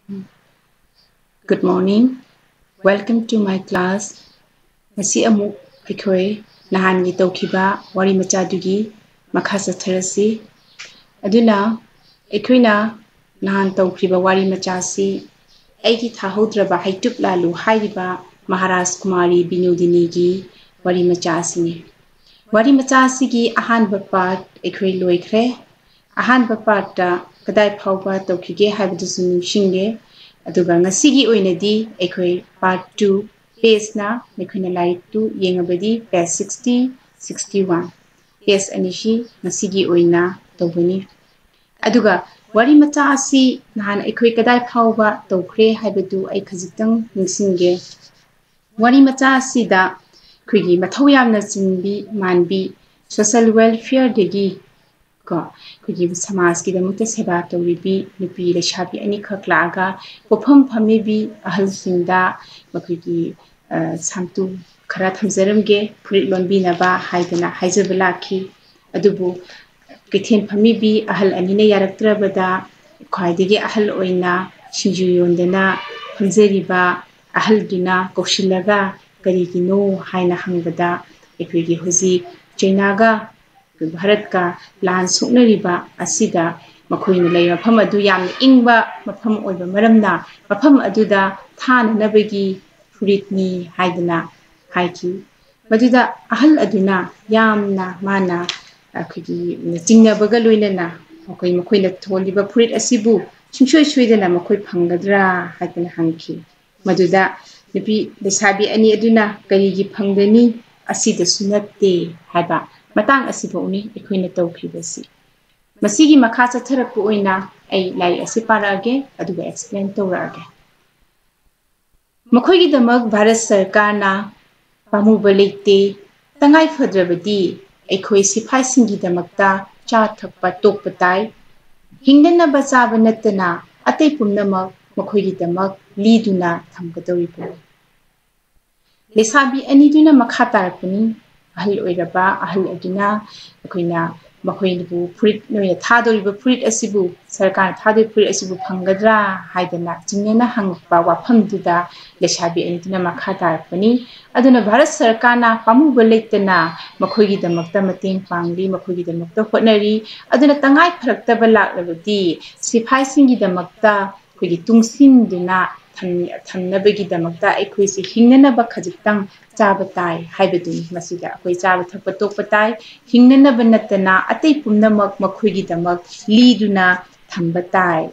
Good morning. Welcome to my class. Ngasi amuk aikhoi nahan gi tawkhiba wari macha dugi makha satharasi. Aduna aikoina nahan tawkhiba wari macha si aigi thahodraba haitup lalu hairiba Maharaj Kumari Binodini gi wari macha sini. Wari macha sigi ahan part aikhoi loikhre. Ahan part ta kadai phawba tawkhige haibdusu nimshinge. Aduga ngasigi oinadi aikhoi part 2 page na mekhina light 2 yengabadi page 60 61 page anishi ngasigi oina tawbani aduga wari macha asi nahan aikhoi kadai phawba tawkhre haibadu ai khajitang ningsinge wari macha asi da khigi mathau yamna chinbi manbi social welfare degi ko khigi samaj ki damukta seba tawribi nupi leshabi ani khaklaga pofam phamibi ahal singda makhigi samtu khara thamjaramge furit lonbi naba haidana haijabelaki adubu kithen phamibi ahal anina yaraktrabada khwaidigi ahal oina shinju yondana phamjariba ahal duna koshilaga karigino haina hangbada ekhigi huji chainaga Bharat ka lan suknariba asida makhoina lay mafam adu yamna ingba mafam oiba maramna mafam aduda thana nabagi furitni haidana haiki maduda ahal aduna yamna mana akhigi chingnabaga loinana makhoina tholiba furit asibu chingshoi shoidana makhoi phangadra haidana hangki maduda nupi lesabi ani aduna karigi phangdani asida sunatte haiba matang asiboni ekhoi tawkhibasi masigi makha chatharapu oina ai lai asi parage aduga explain tawrage makhoigi damak Bharat Sarkar na pamuba leite tangai phadrabadi ekhoi siphai singi damakta cha thakpa tokpa tai hingdana bachaba natana atei pumnamak makhoigi damak liduna thamgadoribu lesabi ani duna makha tarakuni ahal oiraba ahal aduna akoina makhoinibu furit noina thadoriba furit asibu sarkar thadoi furit asibu phangadra haidana jingnena hangpa wafamduda lesabi aniduna makha tarapani aduna Bharat Sarkar na pamuba leitana makhoigi damakta mateng pangli makhoigi damakta hotnari aduna tangai pharaktaba laklabadi siphai singi damakta khoigi tungsinduna thamnabagi damakta aikhoisi hingnanaba khajitang chaba tai haibaduni masida akoi chaba thakpa tokpa tai hingnanaba natana atei pumnamak makhoigi damak liduna thamba tai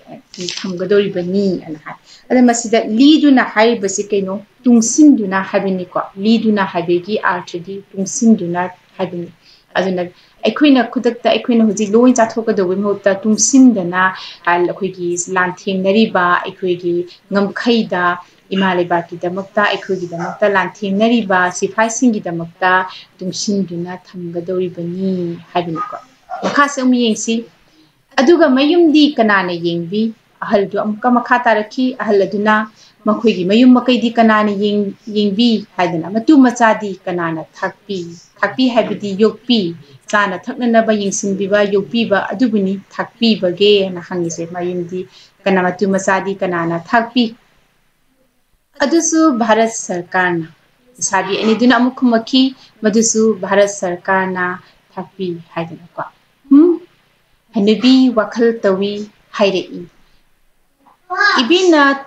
thamgadoribani ana hai ada masida liduna haibasi kaino tungsinduna habini ko liduna habegi arthadi tungsinduna habini aduna aikhoina khudakta aikhoina huji loin chathokadoi mohta tungsindana akhoigi lanthengnariba aikhoigi ngamkhaida imalebaki damakta aikhoigi damakta lanthengnariba siphai singi damakta tungsinduna thamgadoribani habini ko makha sam yengsi aduga mayumdi kanana yengbi ahal du amka makha taraki ahal aduna makhoigi mayum makaidi kanana yengbi haidana matu machadi kanana thakpi habidi yokpi chana thaknanaba yengsinbiba yokpiba adubuni thakpi bage na hangise mayumdi kana matu machadi kanana thakpi adusu Bharat Sarkar na sabi ani duna amukhumaki madusu Bharat Sarkar na thakpi haidana ko hanubi wakhal tawi hairei ibina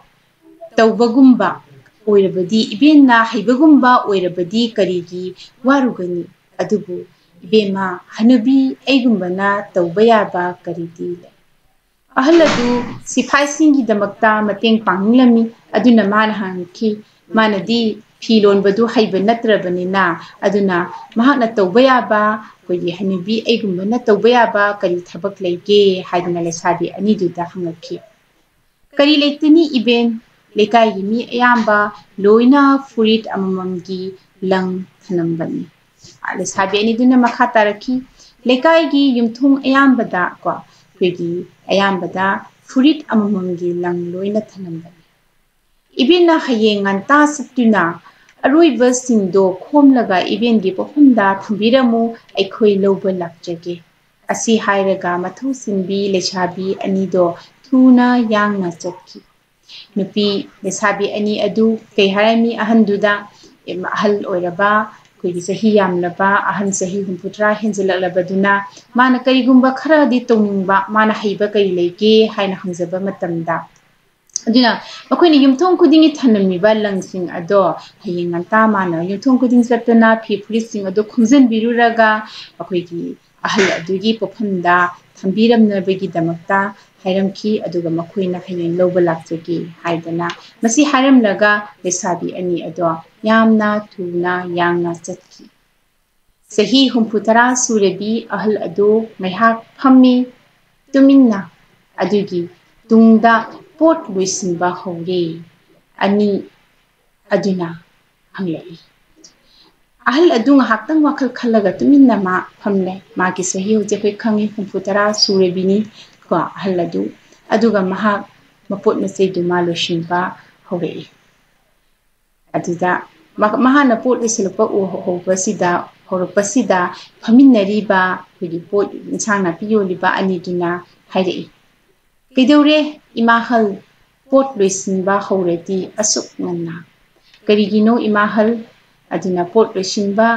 tawbagumba oirabadi ibena haibagumba oirabadi karigi warugani adubu ibema hanubi aigumbana tawbayaba karidi ahaladu siphai singi damakta mateng panglami aduna man hangki manadi philon badu haiba natrabanina aduna mahakna tawbayaba kogi hanubi aigumbana tawbayaba kari thabak lege haidana lesabi aniduda hangaki kari leitani iben lekai mi ayamba loina furit amamamgi lang thanambani lesabi aniduna makha taraki lekai gi yumthung ayambada ko khigi ayambada furit amamamgi lang loina thanambani ibina hayeng nganta satuna aroiba singdo khomlaga iben gi pohumda thambiramu aikhoi loba lakjage asi hairaga mathu simbi lesabi anido thuna yangna chakki नुपी लेसाबी अनी अदु कई हारमी अहनदुदा अहल ओइरबा कोई सही यामलबा अहन सही हुंपुत्रा हेंजललबदुना माना कईगुंबा खरादी तौनिंगबा माना हईबा कई लेगे हाइना हंजबा मतमदा अदुना मखोइनि युमथोंग खुदिंगी थनमिबा लंगसिंग अदो हयेंग nganta माना युमथोंग खुदिंग चतना फि फुरिसिंग अदो खुंजन बिरुरगा अखोइगी अहल अदुगी पोफमदा थंबिरमनबगी दमक्ता हायरमखी अदुगा मखोइना हयेंग लौबा लाक्चगी हाइदना मसी हायरमलगा लेसाबी अनी अदो यामना थुना यांगना चटकी सही हुंफुतरा सुरेबी अहल अदो मैहाक फम्मी तुमिन्ना अदुगी तुंगदा पोट लुइसिनबा हौरे अनी अदुना हंगलई अहल अदु ngahaktang wakal khalaga tuminna ma phamle ma ki sahi hoje koi khangi humputara surebini ko ahal adu aduga maha mapot masei du ma loshinba hore aduda maha na pot isilpa o hobasida horpasida phaminari ba koi pot insang na piyoli ba ani duna haire kedeure imahal pot loisinba horeti asuk nanna karigino imahal aduna pot loisinba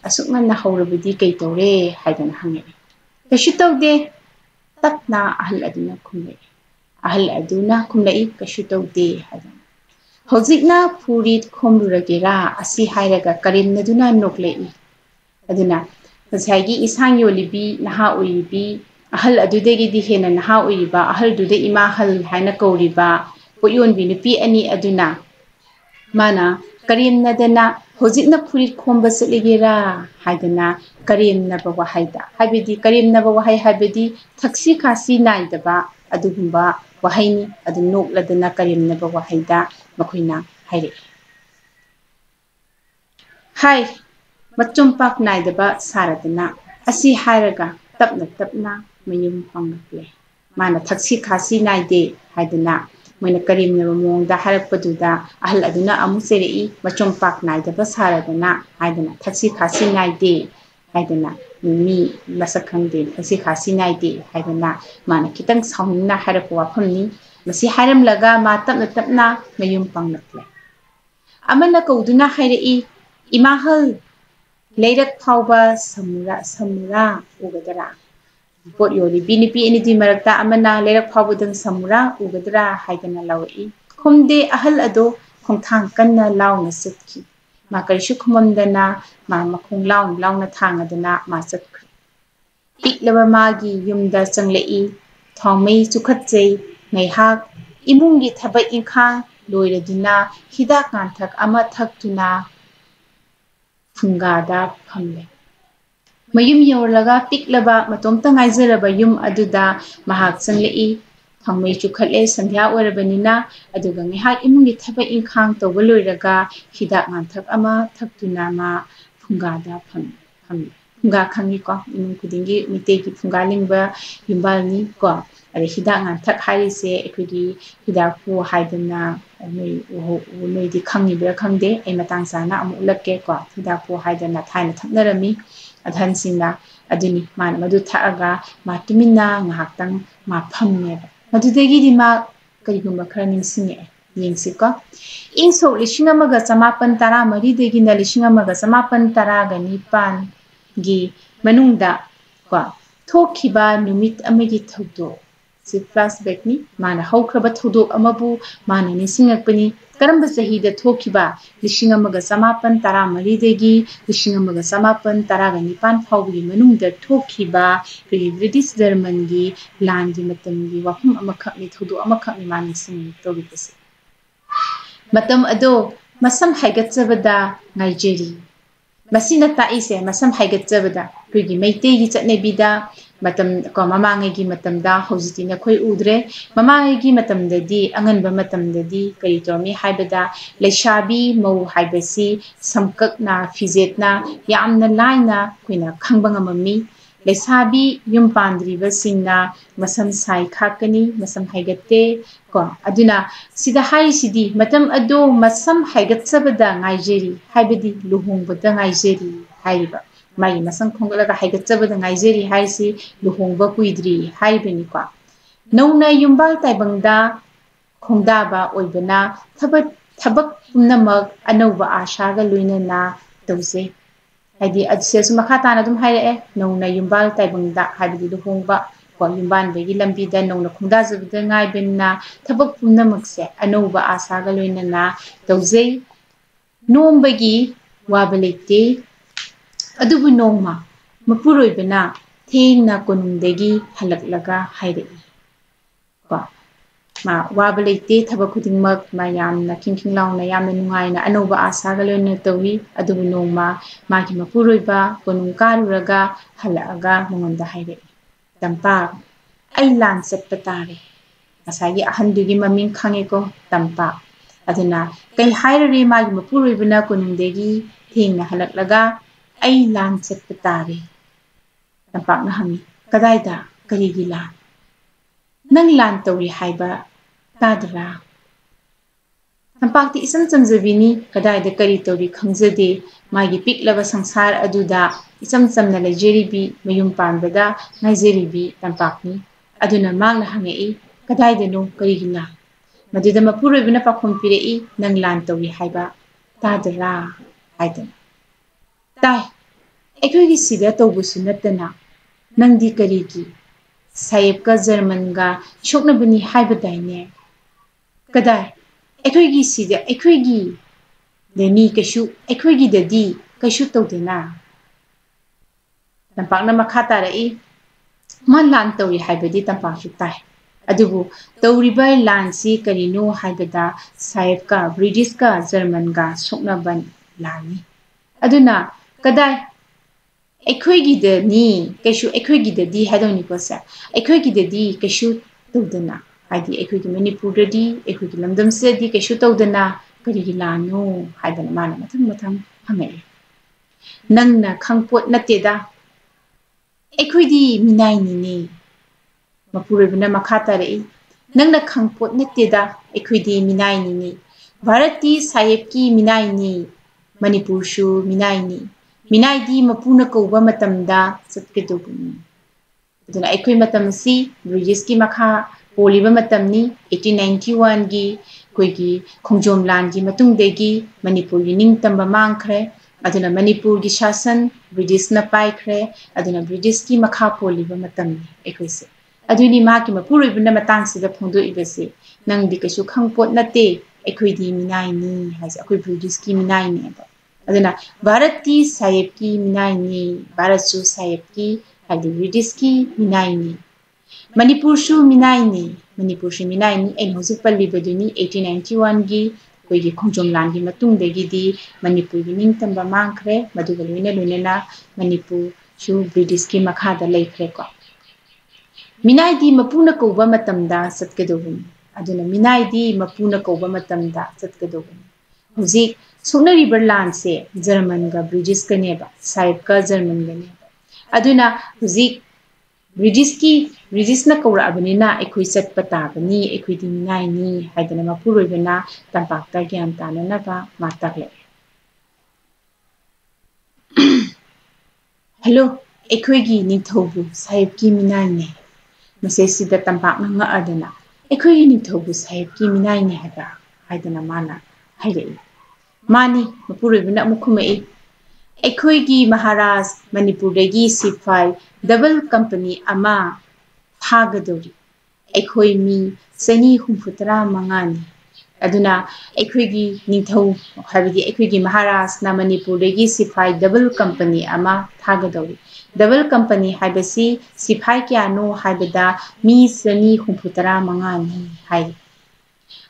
asuk nanna horabudi kei tore haidana hange kashu tawde tapna ahal aduna khumlei kashu tawde haidana hojikna purit khomluragera asi hairaga karimnaduna noklei aduna saigi isang yolibi naha oibi ahal adudegi di hena naha oiba ahal dude imahal haina kauriba poyon bi nupi ani aduna mana karimnadana hojikna purit khomba selegera haidana karimna ba wahaida habidi karimna ba wahai habidi thaksi khasi naidaba adugumba wahaini adu nokladana karimna ba wahaida makoina haire hai machum pak naidaba saradana asi hairaga tapna mayum pangakle mana thaksi khasi naide haidana moina karimna mongda harakpaduda ahal aduna amuseri machum pak naidaba saradana haidana thaksi khasi naide haidana mi masakhangde thaksi khasi naide haidana mana kitang saunna harakwa phamni masi haram laga ma tapna mayum pangakle amana kauduna hairei imahal leirak phauba samura ugadara pot yoli binipi ani di marakta amana leirak phawudang samura ugadara haidana lawi khumde ahal ado khongthang kanna launa sitki ma karishu khumamdana ma makhong launa thangadana ma satkri piklaba magi yumda changlei thongmei chukhatchei ngaihak imungi thabak inkhang loiraduna hidak nganthak ama thaktuna phungada phamle mayum yorlaga piklaba matomta ngaizaraba yum aduda mahak changlei thongmei chukhatle sandhya orabanina aduga ngaihak imungi thabak inkhang tawaloiraga hidak nganthak ama thaktuna ma phungada phamle phunga khangi ko imung kudingi mitegi phunga lingba yumbalni ko are hidak nganthak harise ekudi hidak pu haidana noi di khangi bra khangde ai matang sana amu lakke ko hidak pu haidana thaina thaknarami adhan singna aduni man madu thaaga ma tumina ngahaktang ma phamne madudegi di ma karigumba khara ningsinge yengsi ko ingso lishingamaga samapan tara mari degi na lishingamaga samapan tara ga nipan gi manungda ko thokhiba numit amagi thogdo si flashback ni mana haukraba thodok amabu mana nisingakpani karamba sahida thokiba lishingamaga samapan tara mari degi lishingamaga samapan tara ga nipan phawgi manungda thokiba British German gi land gi matam gi wahum amakha ni thodok amakha ni mani sing togi pase matam ado masam haigatsabada Nigeria masina taise masam haigatsabada kugi meitei gi chatnebida matam ko mamangai gi matamda hojiti na khoi udre mamangai gi matamdadi anganba matamdadi kari tomi haibada leshabi mau haibasi samkakna fizetna yamna laina koina khangbanga mami lesabi yum pandriba singna masam sai khakani masam haigate ko aduna sida hai sidi matam ado masam haigatsabada ngaijeri haibadi luhongbada ngaijeri haiba mai masang khonglaga haigatsabada ngaijeri haisi luhongba kuidri haibani ko nauna yumbal taibangda ꯈꯣꯡꯗꯥꯕ ꯑꯣꯏꯕꯅ ꯊꯕꯛ ꯄꯨꯝꯅꯃꯛ ꯑꯅꯧꯕ ꯑꯥꯁꯥꯒ ꯂꯣꯏꯅꯅ ꯇꯧꯖꯩ ꯍꯥꯏꯗꯤ ꯑꯁꯤꯁꯨ ꯃꯈꯥ ꯇꯥꯅ ꯑꯗꯨꯝ ꯍꯥꯏꯔꯛꯑꯦ ꯅꯧꯅ ꯌꯨꯝꯕꯥꯜ ꯇꯥꯏꯕꯪꯗ ꯍꯥꯏꯕꯗꯤ ꯂꯨꯍꯣꯡꯕ ꯀꯣ ꯌꯨꯝꯕꯥꯟꯕꯒꯤ ꯂꯝꯕꯤꯗ ꯅꯧꯅ ꯈꯣꯡꯗꯥꯖꯕꯗ ꯉꯥꯏꯕꯅ ꯊꯕꯛ ꯄꯨꯝꯅꯃꯛꯁꯦ ꯑꯅꯧꯕ ꯑꯥꯁꯥꯒ ꯂꯣꯏꯅꯅ ꯇꯧꯖꯩ ꯅꯣꯝꯕꯒꯤ ꯋꯥꯕ ꯂꯩꯇꯦ ꯑꯗꯨꯕꯨ ꯅꯣꯡꯃ ꯃꯄꯨꯔꯣꯏꯕꯅ ꯊꯦꯡꯅ ꯀꯣꯅꯨꯡꯗꯒꯤ ꯍꯜꯂꯛꯂꯒ ꯍꯥꯏꯔꯛꯏ ꯀꯣ ꯃꯥ ꯋꯥꯕ ꯂꯩꯇꯦ ꯊꯕꯛ ꯈꯨꯗꯤꯡꯃꯛ ꯃꯥ ꯌꯥꯝꯅ ꯈꯤꯡꯈꯤꯡ ꯂꯥꯎꯅ ꯌꯥꯝꯅ ꯅꯨꯡꯉꯥꯏꯅ ꯑꯅꯧꯕ ꯑꯥꯁꯥꯒ ꯂꯣꯏꯅꯅ ꯇꯧꯏ ꯑꯗꯨꯕꯨ ꯅꯣꯡꯃ ꯃꯥꯒꯤ ꯃꯄꯨꯔꯣꯏꯕ ꯀꯣꯅꯨꯡ ꯀꯥꯔꯨꯔꯒ ꯍꯜꯂꯛꯑꯒ ꯃꯉꯣꯟꯗ ꯍꯥꯏꯔꯛꯏ ꯇꯝꯄꯥꯛ ꯑꯩ ꯂꯥꯟ ꯆꯠꯄ ꯇꯥꯔꯦ ꯉꯁꯥꯏꯒꯤ ꯑꯍꯟꯗꯨꯒꯤ ꯃꯃꯤꯡ ꯈꯪꯉꯦꯀꯣ ꯇꯝꯄꯥꯛ ꯑꯗꯨꯅ ꯀꯩ ꯍꯥꯏꯔꯨꯔꯦ ꯃꯥꯒꯤ ꯃꯄꯨꯔꯣꯏꯕꯅ ꯀꯣꯅꯨꯡꯗꯒꯤ ꯊꯦꯡꯅ ꯍꯜꯂꯛꯂꯒ ꯑꯩ ꯂꯥꯟ ꯆꯠꯄ ꯇꯥꯔꯦ ꯇꯝꯄꯥꯛꯅ ꯍꯪꯉꯤ ꯀꯗꯥꯏꯗ ꯀꯔꯤꯒꯤ ꯂꯥꯟ ꯅꯪ ꯂꯥꯟ ꯇꯧꯔꯤ ꯍꯥꯏꯕ ꯇꯥꯗ꯭ꯔꯥ ꯇꯝꯄꯥꯛꯇꯤ ꯏꯆꯝ ꯆꯝꯖꯕꯤꯅꯤ ꯀꯗꯥꯏꯗ ꯀꯔꯤ ꯇꯧꯔꯤ ꯈꯪꯖꯗꯦ ꯃꯥꯒꯤ ꯄꯤꯛꯂꯕ ꯁꯪꯁꯥꯔ ꯑꯗꯨꯗ ꯏꯆꯝ ꯆꯝꯅ ꯂꯩꯖꯔꯤꯕꯤ ꯃꯌꯨꯝ ꯄꯥꯟꯕꯗ ꯉꯥꯏꯖꯔꯤꯕꯤ ꯇꯝꯄꯥꯛꯅꯤ ꯑꯗꯨꯅ ꯃꯥꯡꯅ ꯍꯪꯉꯛꯏ ꯀꯗꯥꯏꯗꯅꯣ ꯀꯔꯤꯒꯤ ꯂꯥꯟ ꯃꯗꯨꯗ ꯃꯄꯨꯔꯣꯏꯕꯅ ꯄꯥꯎꯈꯨꯝ ꯄꯤꯔꯛꯏ ꯅꯪ ꯂꯥꯟ ꯇꯧꯔꯤ ꯍꯥꯏꯕ ꯇꯥꯗ꯭ꯔꯥ ꯍꯥꯏꯗꯅ ꯇꯥꯏ ꯑꯩꯈꯣꯏꯒꯤ ꯁꯤꯗ ꯇꯧꯕꯁꯨ ꯅꯠꯇꯅ ꯅꯪꯗꯤ ꯀꯔꯤꯒꯤ ꯁꯥꯍꯦꯕꯀ ꯖꯔꯃꯟꯒ ꯁꯣꯛꯅꯕꯅꯤ ꯍꯥꯏꯕꯗꯥꯏꯅꯦ ꯀꯗꯥꯏ ꯑꯩꯈꯣꯏꯒꯤ ꯁꯤꯗ ꯑꯩꯈꯣꯏꯒꯤꯗꯅꯤ ꯑꯩꯈꯣꯏꯒꯤꯗꯗꯤ ꯀꯩꯁꯨ ꯇꯧꯗꯦꯅ ꯇꯝꯄꯥꯛꯅ ꯃꯈꯥ ꯇꯥꯔꯛꯏ ꯃꯥ ꯂꯥꯟ ꯇꯧꯔꯤ ꯍꯥꯏꯕꯗꯤ ꯇꯝꯄꯥꯛꯁꯨ ꯇꯥꯏ ꯑꯗꯨꯕꯨ ꯇꯧꯔꯤꯕ ꯂꯥꯟꯁꯤ ꯀꯔꯤꯅꯣ ꯍꯥꯏꯕꯗ ꯁꯥꯍꯦꯕꯀ ꯕ꯭ꯔꯤꯇꯤꯁꯀ ꯖꯔꯃꯟꯒ ꯁꯣꯛꯅꯕ ꯂꯥꯟꯅꯤ ꯑꯗꯨꯅ ꯀꯗꯥꯏ ꯑꯩꯈꯣꯏꯒꯤꯗꯅꯤ ꯀꯩꯁꯨ ꯑꯩꯈꯣꯏꯒꯤꯗꯗꯤ ꯍꯥꯏꯗꯧꯅꯤꯀꯣ ꯁꯦ ꯑꯩꯈꯣꯏꯒꯤꯗꯗꯤ ꯀꯩꯁꯨ ꯇꯧꯗꯅ ꯍꯥꯏꯗꯤ ꯑꯩꯈꯣꯏꯒꯤ ꯃꯅꯤꯄꯨꯔꯗꯗꯤ ꯑꯩꯈꯣꯏꯒꯤ ꯂꯝꯗꯝꯁꯤꯗꯗꯤ ꯀꯩꯁꯨ ꯇꯧꯗꯅ ꯀꯔꯤꯒꯤ ꯂꯥꯟꯅꯣ ꯍꯥꯏꯗꯅ ꯃꯥꯅ ꯃꯊꯪ ꯃꯊꯪ ꯍꯪꯉꯛꯏ ꯅꯪꯅ ꯈꯪꯄꯣꯠ ꯅꯠꯇꯦꯗ ꯑꯩꯈꯣꯏꯗꯤ ꯃꯤꯅꯥꯏꯅꯤꯅꯦ ꯃꯄꯨꯔꯣꯏꯕꯅ ꯃꯈꯥ ꯇꯥꯔꯛꯏ ꯅꯪꯅ ꯈꯪꯄꯣꯠ ꯅꯠꯇꯦꯗ ꯑꯩꯈꯣꯏꯗꯤ ꯃꯤꯅꯥꯏꯅꯤꯅꯤ ꯚꯥꯔꯠꯇꯤ ꯁꯥꯍꯦꯕꯀꯤ ꯃꯤꯅꯥꯏꯅꯤ ꯃꯅꯤꯄꯨꯔꯁꯨ ꯃꯤꯅꯥꯏꯅꯤ ꯃꯤꯅꯥꯏꯗꯤ ꯃꯄꯨꯅ ꯀꯧꯕ ꯃꯇꯝꯗ ꯆꯠꯀꯗꯧꯕꯅꯤ ꯑꯗꯨꯅ ꯑꯩꯈꯣꯏ ꯃꯇꯝ ꯑꯁꯤ ꯕ꯭ꯔꯤꯇꯤꯁꯀꯤ ꯃꯈꯥ ꯄꯣꯜꯂꯤꯕ ꯃꯇꯝꯅꯤ 1891ꯒꯤ ꯑꯩꯈꯣꯏꯒꯤ ꯈꯣꯡꯖꯣꯝ ꯂꯥꯟꯒꯤ ꯃꯇꯨꯡꯗꯒꯤ ꯃꯅꯤꯄꯨꯔꯒꯤ ꯅꯤꯡꯇꯝꯕ ꯃꯥꯡꯈ꯭ꯔꯦ ꯑꯗꯨꯅ ꯃꯅꯤꯄꯨꯔꯒꯤ ꯁꯥꯁꯟ ꯕ꯭ꯔꯤꯇꯤꯁꯅ ꯄꯥꯏꯈ꯭ꯔꯦ ꯑꯗꯨꯅ ꯕ꯭ꯔꯤꯇꯤꯁꯀꯤ ꯃꯈꯥ ꯄꯣꯜꯂꯤꯕ ꯃꯇꯝꯅꯤ ꯑꯩꯈꯣꯏꯁꯦ ꯑꯗꯨꯅꯤ ꯃꯍꯥꯛꯀꯤ ꯃꯄꯨꯔꯣꯏꯕꯅ ꯃꯇꯥꯡꯁꯤꯗ ꯐꯣꯡꯗꯣꯛꯏꯕꯁꯦ ꯅꯪꯗꯤ ꯀꯩꯁꯨ ꯈꯪꯄꯣꯠ ꯅꯠꯇꯦ ꯑꯩꯈꯣꯏꯗꯤ ꯃꯤꯅꯥꯏꯅꯤ ꯍꯥꯏꯁꯦ ꯑꯩꯈꯣꯏ ꯕ꯭ꯔꯤꯇꯤꯁꯀꯤ ꯃꯤꯅꯥꯏꯅꯦꯕ ꯑꯗꯨꯅ ꯚꯥꯔꯠꯇꯤ ꯁꯥꯍꯦꯕꯀꯤ ꯃꯤꯅꯥꯏꯅꯤ ꯚꯥꯔꯠꯁꯨ ꯁꯥꯍꯦꯕꯀꯤ ꯍꯥꯏꯗꯤ ꯕ꯭ꯔꯤꯇꯤꯁꯀꯤ ꯃꯤꯅꯥꯏꯅꯤ ꯃꯅꯤꯄꯨꯔꯁꯨ ꯃꯤꯅꯥꯏꯅꯤ ꯃꯅꯤꯄꯨꯔꯁꯨ ꯃꯤꯅꯥꯏꯅꯤ ꯑꯩꯅ ꯍꯧꯖꯤꯛ ꯄꯜꯂꯤꯕꯗꯨꯅꯤ 1891ꯒꯤ ꯑꯩꯈꯣꯏꯒꯤ ꯈꯣꯡꯖꯣꯝ ꯂꯥꯟꯒꯤ ꯃꯇꯨꯡꯗꯒꯤꯗꯤ ꯃꯅꯤꯄꯨꯔꯒꯤ ꯅꯤꯡꯇꯝꯕ ꯃꯥꯡꯈ꯭ꯔꯦ ꯃꯗꯨꯒ ꯂꯣꯏꯅꯅ ꯃꯅꯤꯄꯨꯔꯁꯨ ꯕ꯭ꯔꯤꯇꯤꯁꯀꯤ ꯃꯈꯥꯗ ꯂꯩꯈ꯭ꯔꯦꯀꯣ ꯃꯤꯅꯥꯏꯗꯤ ꯃꯄꯨꯅ ꯀꯧꯕ ꯃꯇꯝꯗ ꯆꯠꯀꯗꯧꯕꯅꯤ ꯑꯗꯨꯅ ꯃꯤꯅꯥꯏꯗꯤ ꯃꯄꯨꯅ ꯀꯧꯕ ꯃꯇꯝꯗ ꯆꯠꯀꯗꯧꯕꯅꯤ ꯍꯧꯖꯤꯛ ꯁꯣꯛꯅꯔꯤꯕ ꯂꯥꯟꯁꯦ ꯖꯔꯃꯟꯒ ꯕ꯭ꯔꯤꯇꯤꯁꯀꯅꯦꯕ ꯁꯥꯍꯦꯕꯀ ꯖꯔꯃꯟꯒꯅꯦꯕ ꯑꯗꯨꯅ ꯍꯧꯖꯤꯛ ꯕ꯭ꯔꯤꯇꯤꯁꯅ ꯀꯧꯔꯛꯑꯕꯅꯤꯅ ꯑꯩꯈꯣꯏ ꯆꯠꯄ ꯇꯥꯕꯅꯤ ꯑꯩꯈꯣꯏꯗꯤ ꯃꯤꯅꯥꯏꯅꯤ ꯍꯥꯏꯗꯅ ꯃꯄꯨꯔꯣꯏꯕꯅ ꯇꯝꯄꯥꯛꯇ ꯒ꯭ꯌꯥꯟ ꯇꯥꯅꯅꯕ ꯃꯥ ꯇꯥꯛꯂꯛꯑꯦ ꯍꯜꯂꯣ ꯑꯩꯈꯣꯏꯒꯤ ꯅꯤꯡꯊꯧꯕꯨ ꯁꯥꯍꯦꯕꯀꯤ ꯃꯤꯅꯥꯏꯅꯦ ꯃꯁꯤꯁꯤꯗ ꯇꯝꯄꯥꯛꯅ ꯉꯛꯑꯗꯅ ꯑꯩꯈꯣꯏꯒꯤ ꯅꯤꯡꯊꯧꯕꯨ ꯁꯥꯍꯦꯕꯀꯤ ꯃꯤꯅꯥꯏꯅꯦ ꯍꯥꯏꯗꯅ ꯃꯥꯅ ꯍꯥꯏꯔꯛꯏ ꯃꯥꯅꯤ ꯃꯄꯨꯔꯣꯏꯕꯅ ꯑꯃꯨꯛ ꯈꯨꯝꯃꯛꯏ ꯑꯩꯈꯣꯏꯒꯤ ꯃꯍꯥꯔꯥꯖ ꯃꯅꯤꯄꯨꯔꯗꯒꯤ ꯁꯤꯄꯥꯏ ꯗꯕꯜ ꯀꯝꯄꯅꯤ ꯑꯃ ꯊꯥꯒꯗꯧꯔꯤ ꯑꯩꯈꯣꯏ ꯃꯤ 235ꯅꯤ ꯑꯗꯨꯅ ꯑꯩꯈꯣꯏꯒꯤ ꯅꯤꯡꯊꯧ ꯍꯥꯏꯕꯗꯤ ꯑꯩꯈꯣꯏꯒꯤ ꯃꯍꯥꯔꯥꯖꯅ ꯃꯅꯤꯄꯨꯔꯗꯒꯤ ꯁꯤꯄꯥꯏ ꯗꯕꯜ ꯀꯝꯄꯅꯤ ꯑꯃ ꯊꯥꯒꯗꯧꯔꯤ ꯗꯕꯜ ꯀꯝꯄꯅꯤ ꯍꯥꯏꯕꯁꯤ ꯁꯤꯐꯥꯏ ꯀꯌꯥꯅꯣ ꯍꯥꯏꯕꯗ ꯃꯤ 235ꯅꯤ ꯍꯥꯏ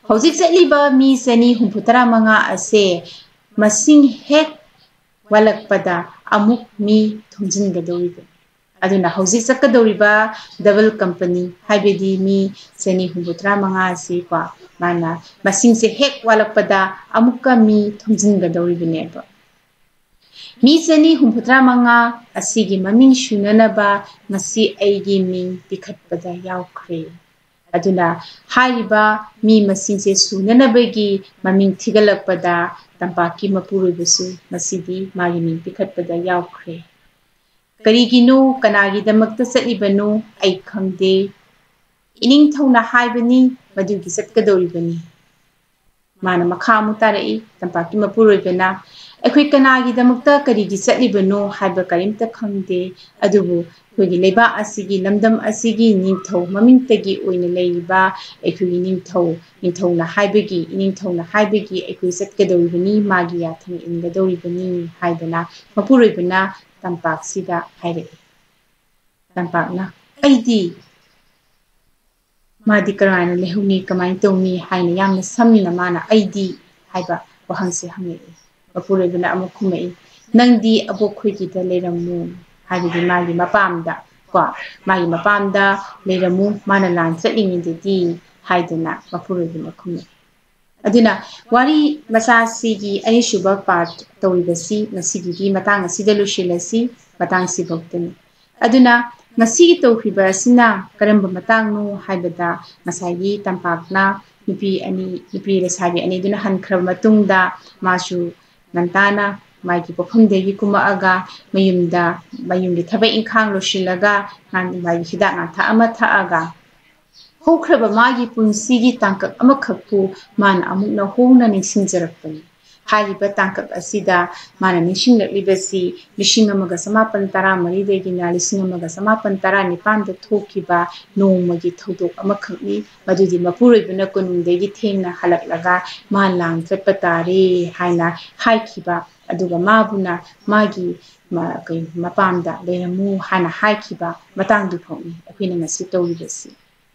ꯍꯧꯖꯤꯛ ꯆꯠꯂꯤꯕ ꯃꯤ 235 ꯑꯁꯦ ꯃꯁꯤꯡ ꯍꯦꯛ ꯋꯥꯠꯂꯛꯄꯗ ꯑꯃꯨꯛ ꯃꯤ ꯊꯣꯝꯖꯤꯟꯒꯗꯧꯔꯤꯕꯅꯤ ꯑꯗꯨꯅ ꯍꯧꯖꯤꯛ ꯆꯠꯀꯗꯧꯔꯤꯕ ꯗꯕꯜ ꯀꯝꯄꯅꯤ ꯍꯥꯏꯕꯗꯤ ꯃꯤ 235 ꯑꯁꯤꯀꯣ ꯃꯥꯅ ꯃꯁꯤꯡꯁꯦ ꯍꯦꯛ ꯋꯥꯠꯂꯛꯄꯗ ꯑꯃꯨꯛꯀ ꯃꯤ ꯊꯣꯝꯖꯤꯟꯒꯗꯧꯔꯤꯕꯅꯦꯕ ꯃꯤ 235 ꯑꯁꯤꯒꯤ ꯃꯃꯤꯡ ꯁꯨꯅꯅꯕ ꯉꯁꯤ ꯑꯩꯒꯤ ꯃꯤꯡ ꯄꯤꯈꯠꯄꯗ ꯌꯥꯎꯈ꯭ꯔꯦ ꯑꯗꯨꯅ ꯍꯥꯏꯔꯤꯕ ꯃꯤ ꯃꯁꯤꯡꯁꯦ ꯁꯨꯅꯅꯕꯒꯤ ꯃꯃꯤꯡ ꯊꯤꯒꯠꯂꯛꯄꯗ ꯇꯝꯄꯥꯛꯀꯤ ꯃꯄꯨꯔꯣꯏꯕꯁꯨ ꯉꯁꯤꯗꯤ ꯃꯥꯒꯤ ꯃꯤꯡ ꯄꯤꯈꯠꯄꯗ ꯌꯥꯎꯈ꯭ꯔꯦ ꯀꯔꯤꯒꯤꯅꯣ ꯀꯅꯥꯒꯤꯗꯃꯛꯇ ꯆꯠꯂꯤꯕꯅꯣ ꯑꯩ ꯈꯪꯗꯦ इनिंग थौना हाइबनी मदुगी चटकदौरिबनी माना मखा अमु तारई तंपाकी मपुरोइबना अखोई कनागिदमक्ता करिगी चटलिबनो हाइबा करिमता खंगदे अदुबु अखोइगी लेबा असिगी लमदम असिगी निंगथौ ममिंगतगी ओइना लेइबा अखोइगी निंगथौना हाइबगी इनिंगथौना हाइबगी अखोइ चटकदौरिबनी मागी याथंग इनगदौरिबनी हाइदना मपुरोइबना तंपाकसिदा हाइरे तंपाकना अइदी मादी करायना लेहुनी कमाइन तौनी हाइना यामना समना माना अइदी हाइबा वहंसे हंगे मपुरोइबना अमु खुमई नंदी अबोखोइगिदा लेरमु हाइबदी मागी मपामदा को मागी मपामदा लेरमु माना लान चटलिंगिददी हाइदना मपुरोइबना खुमई अदुना वारी मसासिगी अनिसुबा part तौरिबसी ngasiगी matang asida lusilasi matang sibokten aduna ngasi tawkhiba asina karamba matang no haibada ngasagi tampakna nupi resabi ani duna hankhra matungda masu nantana maigi pofamdegi kumaaga mayumdi thabai inkhang lusilaga nan maigi hida na tha ama thaaga होख्रब मागी पुंसीगी तांकक अमखकपु मान अमुकना होंगना निंसिंजरकपनि हारिब तांकक असिदा मान निंसिंगलक्लिबसी लिसिंग अमगा समापन तरा मरीदेगिना लिसिंग अमगा समापन तरा निपानद थोकिबा नोंमगी थौदोक अमखकनि मदुदि मपुरोइबना कुनुंगदेगी थेंगना हलकलगा मान लांग चटप तारे हाइना हाइखिबा अदुगा माबुना मागी मपामदा लेरमु हाना हाइखिबा मतंगदु फौनि अखोइना ngasi तौरिबसी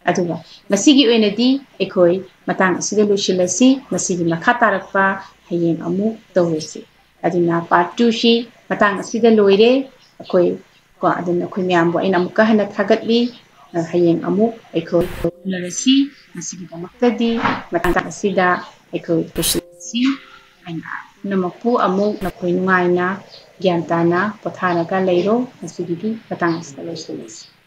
अदुगा ngasiगी ओइनदी एखोइ मतंग असिदा लोसिलसी ngasiगी मखा तारकपा हयेंग अमु तौरेसी अदुना पार्ट 2 शी मतंग असिदा लोइरे अखोइ को अदुना अखोइ म्यामबो अइना अमुका हना थागतली हयेंग अमु एखोइ लरसी ngasiगी दमक्तदी मतंग असिदा एखोइ लोसिलसी अइना नमकपु अमु नखोइ नुंगाइना ज्ञान ताना पथारगा लेरो ngasiगी मतंग असिदा लोसिलसी